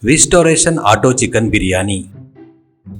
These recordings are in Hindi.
Restoration auto chicken biryani.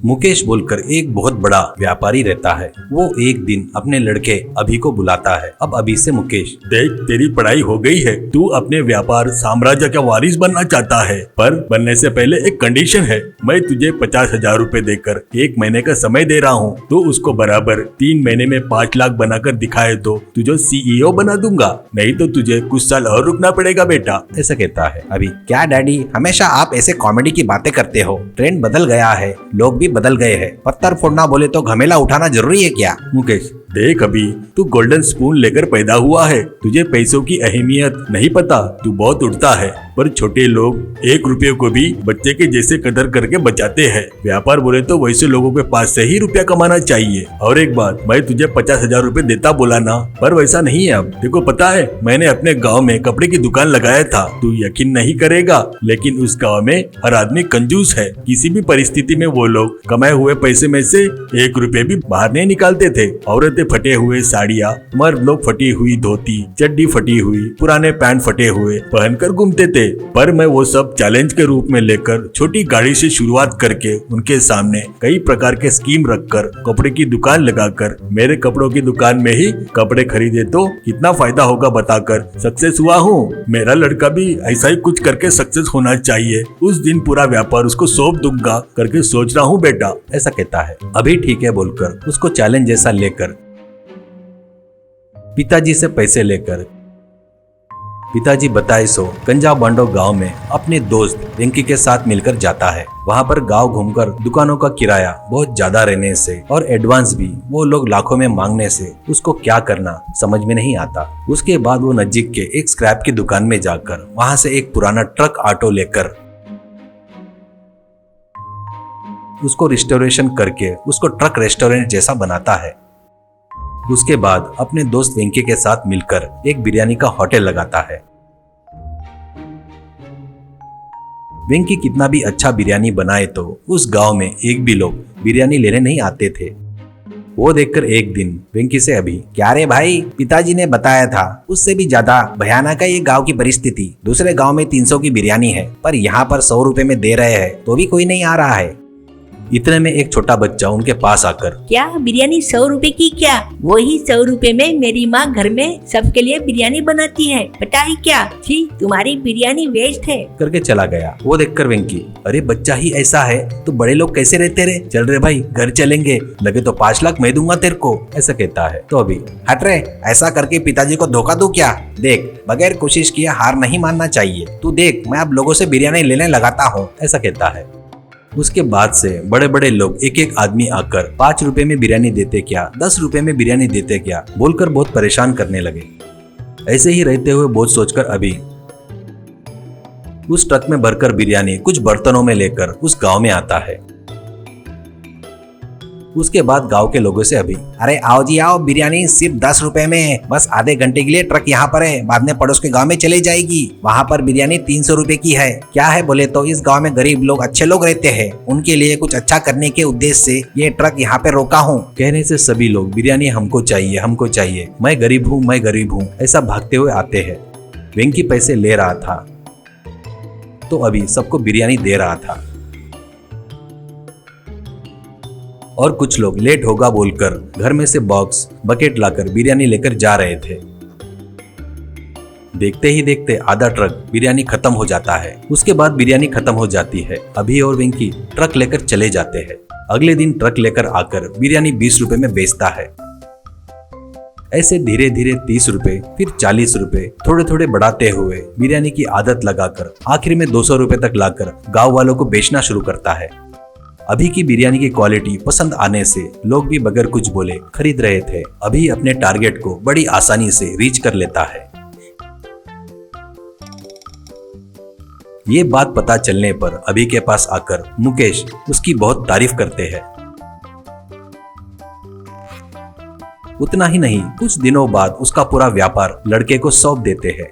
Mukesh बोलकर एक बहुत बड़ा व्यापारी रहता है। वो एक दिन अपने लड़के अभी को बुलाता है। अब अभी से मुकेश, देख, तेरी पढ़ाई हो गई है, तू अपने व्यापार साम्राज्य का वारिस बनना चाहता है, पर बनने से पहले एक कंडीशन है। मैं तुझे 50,000 रुपए देकर 1 महीने का समय दे रहा हूँ। तो उसको बराबर 3 महीने में 5 लाख बनाकर दिखाए तो तुझे CEO बना दूंगा, नहीं तो तुझे कुछ साल और रुकना पड़ेगा बेटा। ऐसा कहता है अभी। क्या डैडी, हमेशा आप ऐसे कॉमेडी की बातें करते हो। ट्रेंड बदल गया है, लोग भी बदल गए हैं। पत्थर फोड़ना बोले तो घमेला उठाना जरूरी है क्या? मुकेश, देख अभी, तू गोल्डन स्पून लेकर पैदा हुआ है, तुझे पैसों की अहमियत नहीं पता। तू बहुत उड़ता है, पर छोटे लोग 1 रुपये को भी बच्चे के जैसे कदर करके बचाते हैं। व्यापार बोले तो वैसे लोगों के पास से ही रुपया कमाना चाहिए। और एक बात, मैं तुझे 50,000 रुपए देता बोला ना, पर वैसा नहीं है। अब देखो, पता है, मैंने अपने गाँव में कपड़े की दुकान लगाया था। तू यकीन नहीं करेगा, लेकिन उस गाँव में हर आदमी कंजूस है। किसी भी परिस्थिति में वो लोग कमाए हुए पैसे में से 1 रुपये भी बाहर नहीं निकालते थे। औरतें फटे हुए साड़ियाँ, मर्द लोग फटी हुई धोती, चड्डी फटी हुई, पुराने पैंट फटे हुए पहनकर घूमते थे। पर मैं वो सब चैलेंज के रूप में लेकर छोटी गाड़ी से शुरुआत करके उनके सामने कई प्रकार के स्कीम रखकर कपड़े की दुकान लगाकर मेरे कपड़ों की दुकान में ही कपड़े खरीदे तो कितना फायदा होगा बताकर सक्सेस हुआ हूँ। मेरा लड़का भी ऐसा ही कुछ करके सक्सेस होना चाहिए। उस दिन पूरा व्यापार उसको सौंप दूंगा करके सोच रहा हूँ बेटा। ऐसा कहता है अभी। ठीक है बोलकर उसको चैलेंज जैसा लेकर पिताजी से पैसे लेकर पिताजी बताए सो कंजा बांडो गांव में अपने दोस्त वेंकी के साथ मिलकर जाता है। वहां पर गांव घूमकर दुकानों का किराया बहुत ज्यादा रहने से और एडवांस भी वो लोग लाखों में मांगने से उसको क्या करना समझ में नहीं आता। उसके बाद वो नजदीक के एक स्क्रैप की दुकान में जाकर वहां से एक पुराना ट्रक ऑटो लेकर उसको रिस्टोरेशन करके उसको ट्रक रेस्टोरेंट जैसा बनाता है। उसके बाद अपने दोस्त वेंकी के साथ मिलकर एक बिरयानी का होटल लगाता है। वेंकी कितना भी अच्छा बिरयानी बनाए तो उस गांव में एक भी लोग बिरयानी लेने नहीं आते थे। वो देखकर एक दिन वेंकी से अभी, क्या रे भाई, पिताजी ने बताया था उससे भी ज्यादा भयानक है ये गांव की परिस्थिति। दूसरे गांव में 300 की बिरयानी है, पर यहाँ पर 100 रुपए में दे रहे हैं तो भी कोई नहीं आ रहा है। इतने में एक छोटा बच्चा उनके पास आकर, क्या बिरयानी 100 रुपए की? क्या वही 100 रुपए में मेरी माँ घर में सबके लिए बिरयानी बनाती है, पता है क्या? छी, तुम्हारी बिरयानी वेस्ट है करके चला गया। वो देखकर वेंकी, अरे बच्चा ही ऐसा है तो बड़े लोग कैसे रहते रे? चल रे भाई, घर चलेंगे, लगे तो 5 लाख मैं दूंगा तेरे को। ऐसा कहता है तो अभी, हट रे, ऐसा करके पिताजी को धोखा दूं क्या? देख, बगैर कोशिश किए हार नहीं मानना चाहिए। तू देख, मैं अब लोगों से बिरयानी लेने लगाता हूँ। ऐसा कहता है। उसके बाद से बड़े बड़े लोग एक एक आदमी आकर 5 रुपए में बिरयानी देते क्या, 10 रुपए में बिरयानी देते क्या बोलकर बहुत परेशान करने लगे। ऐसे ही रहते हुए बहुत सोचकर अभी उस ट्रक में भरकर बिरयानी कुछ बर्तनों में लेकर उस गांव में आता है। उसके बाद गांव के लोगों से अभी, अरे आओ जी आओ, बिरयानी सिर्फ 10 रुपए में, बस आधे घंटे के लिए ट्रक यहाँ पर है, बाद में पड़ोस के गांव में चले जाएगी, वहाँ पर बिरयानी 300 रुपए की है। क्या है बोले तो इस गांव में गरीब लोग अच्छे लोग रहते हैं, उनके लिए कुछ अच्छा करने के उद्देश्य से ये ट्रक यहाँ पे रोका हूँ। कहने से सभी लोग बिरयानी हमको चाहिए, हमको चाहिए, मैं गरीब हूँ, मैं गरीब हूँ, ऐसा भागते हुए आते हैं। वेंकी पैसे ले रहा था तो अभी सबको बिरयानी दे रहा था और कुछ लोग लेट होगा बोलकर घर में से बॉक्स बकेट लाकर बिरयानी लेकर जा रहे थे। देखते ही देखते आधा ट्रक बिरयानी खत्म हो जाता है। उसके बाद बिरयानी खत्म हो जाती है। अभी और वेंकी ट्रक लेकर चले जाते हैं। अगले दिन ट्रक लेकर आकर बिरयानी 20 रुपए में बेचता है। ऐसे धीरे धीरे 30 रुपए, फिर 40 रुपए, थोड़े थोड़े बढ़ाते हुए बिरयानी की आदत लगाकर आखिर में 200 रुपए तक लाकर गाँव वालों को बेचना शुरू करता है। अभी की बिरयानी की क्वालिटी पसंद आने से लोग भी बगैर कुछ बोले खरीद रहे थे। अभी अपने टारगेट को बड़ी आसानी से रीच कर लेता है। ये बात पता चलने पर अभी के पास आकर मुकेश उसकी बहुत तारीफ करते हैं। उतना ही नहीं, कुछ दिनों बाद उसका पूरा व्यापार लड़के को सौंप देते हैं।